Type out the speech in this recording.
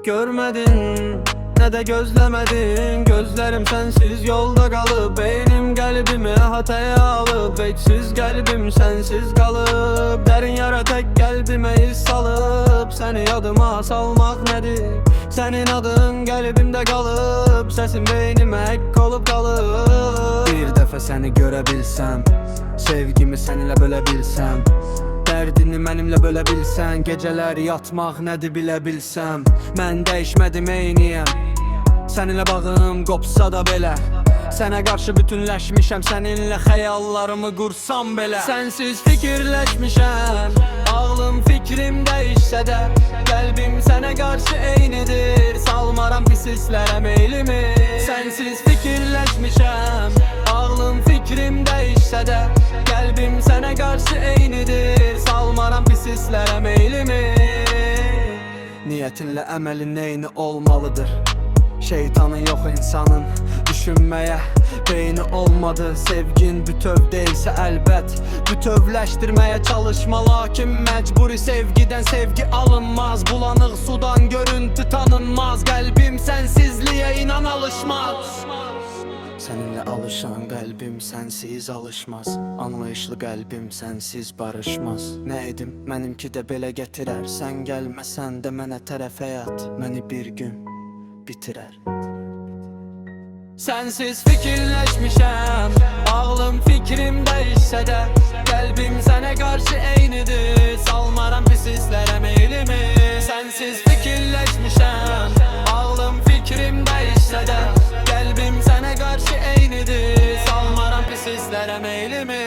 görmedin, ne de gözlemedin. Gözlerim sensiz yolda kalıp, beynim kalbimi hataya alıp, eksiz kalbim sensiz kalıp, derin yara tek kalbime iz salıp, seni yadıma salmak nedir? Senin adın kalbimde kalıp, sesin beynime ek olup kalıp. Bir defa seni görebilsem, sevgimi seninle bölebilsem, dərdini mənimlə bölə bilsən, gecələr yatmaq nədir bilə bilsəm. Mən dəyişmədim eyniyəm, səninlə bağım qopsa da belə. Sənə qarşı bütünləşmişəm, səninlə xəyallarımı qursam belə. Sənsiz fikirləşmişəm, ağlım fikrim dəyişsə də, qəlbim sənə qarşı eynidir, salmaram pis hisslərə meylimi. Sənsiz fikirləşmişəm, ağlım fikrim dəyişsə də, qəlbim sənə qarşı eynidir, salmaram pis hisslərə meylimi. Niyyətinlə əməlin eyni olmalıdır. Şeytanın yox insanın düşünməyə beyni olmadı. Sevgin bütöv deyilsə əlbət bütövləşdirməyə çalışma, lakin məcburi sevgidən sevgi alınmaz. Bulanıq sudan görüntü tanınmaz, qəlbim sənsizliyə inan alışmaz. Səninlə alışan qəlbim sənsiz alışmaz, anlayışlı qəlbim sənsiz barışmaz. Nə edim, mənimki də belə gətirər, sən gəlməsən də mənə tərəf həyat məni bir gün bitirər. Sənsiz fikirləşmişəm, ağlım fikrim dəyişsə də, qəlbim sənə qarşı eynidir, salmaram pis hisslərə meylimi. Sənsiz fikirləşmişəm, ağlım fikrim dəyişsə də, qəlbim sənə qarşı eynidir, salmaram pis hisslərə meylimi.